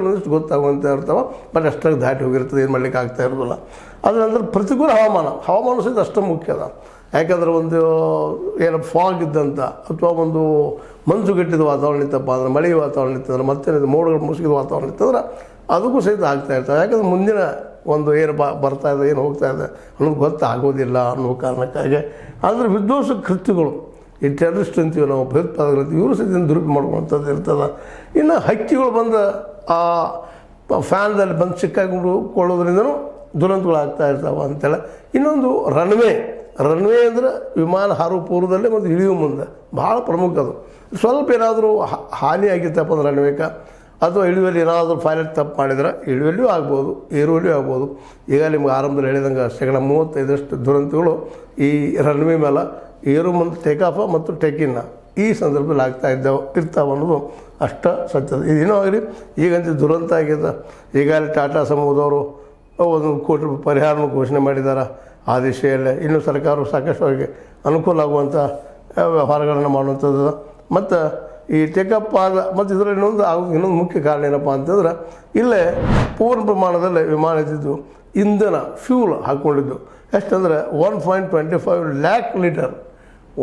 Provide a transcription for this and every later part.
ಕೆಲವೊಂದಿಷ್ಟು ಗೊತ್ತಾಗುವಂಥ ಇರ್ತಾವೆ, ಬಟ್ ಅಷ್ಟಾಗಿ ದಾಟಿ ಹೋಗಿರ್ತದೆ, ಏನು ಮಾಡಲಿಕ್ಕೆ ಆಗ್ತಾ ಇರೋದಿಲ್ಲ. ಅದರ ನಂತರ ಪ್ರತಿಕೂಲ ಹವಾಮಾನ ಸಹಿತ ಅಷ್ಟು ಮುಖ್ಯ ಅದ. ಯಾಕಂದ್ರೆ ಒಂದು ಏನು ಫಾಗ್ ಇದ್ದಂಥ ಅಥವಾ ಒಂದು ಮಂಜುಗಟ್ಟಿದ ವಾತಾವರಣ ಇತ್ತಪ್ಪ ಅಂದ್ರೆ, ಮಳೆಯ ವಾತಾವರಣ ಇತ್ತಂದ್ರೆ, ಮತ್ತೆ ಮೋಡಗಳು ಮುಸುಕಿದ ವಾತಾವರಣ ಇತ್ತಂದ್ರೆ ಅದಕ್ಕೂ ಸಹಿತ ಆಗ್ತಾ ಇರ್ತವೆ. ಯಾಕಂದ್ರೆ ಮುಂದಿನ ಒಂದು ಏನು ಬರ್ತಾ ಇದೆ, ಏನು ಹೋಗ್ತಾ ಇದೆ ಅನ್ನೋದು ಗೊತ್ತಾಗೋದಿಲ್ಲ ಅನ್ನೋ ಕಾರಣಕ್ಕಾಗಿ. ಆದರೆ ವಿಧ್ವಂಸ ಕೃತ್ಯಗಳು, ಈ ಟೆರರಿಸ್ಟ್ ಅಂತೀವಿ ನಾವು, ಭಯೋತ್ಪಾದಕರು ಅಂತೀವಿ, ಇವರು ಸಹಿತ ದುರುಪಯೋಗ ಮಾಡ್ಕೊಳ್ಳೋಂಥದ್ದು ಇರ್ತದೆ. ಇನ್ನು ಹಕ್ಕಿಗಳು ಬಂದು ಆ ಫ್ಯಾನ್ದಲ್ಲಿ ಬಂದು ಸಿಕ್ಕಾಕೊಳ್ಳೋದ್ರಿಂದನೂ ದುರಂತಗಳು ಆಗ್ತಾ ಇರ್ತಾವೆ ಅಂತೇಳಿ. ಇನ್ನೊಂದು ರನ್ವೇ ಅಂದರೆ ವಿಮಾನ ಹಾರುವ ಪೂರ್ವದಲ್ಲೇ ಮತ್ತು ಇಳಿಯುವ ಮುಂದೆ ಭಾಳ ಪ್ರಮುಖ. ಅದು ಸ್ವಲ್ಪ ಏನಾದರೂ ಹಾನಿ ಆಗಿತ್ತಪ್ಪ ಅಂದ್ರೆ ರನ್ವೇಗೆ, ಅಥವಾ ಇಳುವಲ್ಲಿ ಏನಾದರೂ ಪೈಲಟ್ ತಪ್ಪು ಮಾಡಿದ್ರೆ ಇಳುವಲ್ಲಿಯೂ ಆಗ್ಬೋದು, ಏರುವಲ್ಲಿಯೂ ಆಗ್ಬೋದು. ಈಗ ನಿಮ್ಗೆ ಆರಂಭದಲ್ಲಿ ಹೇಳಿದಂಗೆ 35% ದುರಂತಗಳು ಈ ರನ್ವೇ ಮೇಲೆ ಏರು ಮುಂದೆ ಟೇಕಾಫ ಮತ್ತು ಟೇಕಿನ್ನ ಈ ಸಂದರ್ಭದಲ್ಲಿ ಇರ್ತಾವೆ ಅನ್ನೋದು ಅಷ್ಟ ಸತ್ಯದ. ಇದೇನೋ ಆಗಲಿ, ಈಗಂತೂ ದುರಂತ ಆಗಿದೆ. ಈಗಾಗಲೇ ಟಾಟಾ ಸಮೂಹದವರು 1 ಕೋಟಿ ರೂಪಾಯಿ ಪರಿಹಾರವನ್ನು ಘೋಷಣೆ ಮಾಡಿದ್ದಾರೆ ಆ ದಿಶೆಯಲ್ಲೇ. ಇನ್ನೂ ಸರ್ಕಾರವು ಸಾಕಷ್ಟು ಅವರಿಗೆ ಅನುಕೂಲ ಆಗುವಂಥ ವ್ಯವಹಾರಗಳನ್ನು ಮಾಡುವಂಥದ್ದು. ಮತ್ತು ಈ ಟೇಕಪ್ ಆದ ಮತ್ತು ಇದರಲ್ಲಿ ಇನ್ನೊಂದು ಮುಖ್ಯ ಕಾರಣ ಏನಪ್ಪ ಅಂತಂದ್ರೆ, ಇಲ್ಲೇ ಪೂರ್ಣ ಪ್ರಮಾಣದಲ್ಲಿ ವಿಮಾನ ಇದ್ದಿದ್ದು ಇಂಧನ ಫ್ಯೂಲ್ ಹಾಕ್ಕೊಂಡಿದ್ದು ಎಷ್ಟಂದ್ರೆ 1.25 ಲ್ಯಾಕ್ ಲೀಟರ್,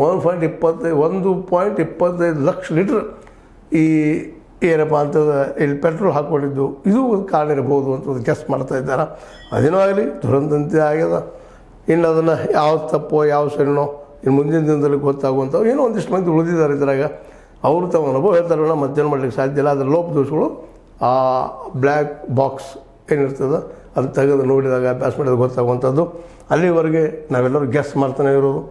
1.25 ಲಕ್ಷ ಲೀಟ್ರ್ ಈ ಏನಪ್ಪ ಅಂತಂದ್ರೆ ಇಲ್ಲಿ ಪೆಟ್ರೋಲ್ ಹಾಕ್ಕೊಂಡಿದ್ದು. ಇದು ಒಂದು ಕಾರಣ ಇರ್ಬೋದು ಅಂತ ಗೆಸ್ ಮಾಡ್ತಾ ಇದ್ದಾರೆ. ಅದೇನೋ ಆಗಲಿ, ದುರಂತಂತೆ ಆಗ್ಯದ. ಇನ್ನು ಅದನ್ನು ಯಾವ ತಪ್ಪೋ ಯಾವ ಸರಿನೋ ಇನ್ನು ಮುಂದಿನ ದಿನದಲ್ಲಿ ಗೊತ್ತಾಗುವಂಥವು ಏನೋ ಒಂದಿಷ್ಟು ಮಂದಿ ಉಳಿದಿದ್ದಾರೆ ಇದ್ರಾಗ. ಅವರು ತಮ್ಮ ಅನುಭವ ಹೇಳ್ತಾರೆ, ಮಧ್ಯಾಹ್ನ ಮಾಡಲಿಕ್ಕೆ ಸಾಧ್ಯ ಇಲ್ಲ. ಅದರ ಲೋಪದೋಷಗಳು ಆ ಬ್ಲ್ಯಾಕ್ ಬಾಕ್ಸ್ ಏನಿರ್ತದೆ ಅದು ತೆಗೆದು ನೋಡಿದಾಗ, ಅಭ್ಯಾಸ ಮಾಡಿದಾಗ ಗೊತ್ತಾಗುವಂಥದ್ದು. ಅಲ್ಲಿವರೆಗೆ ನಾವೆಲ್ಲರೂ ಗೆಸ್ ಮಾಡ್ತಾನೆ ಇರೋದು.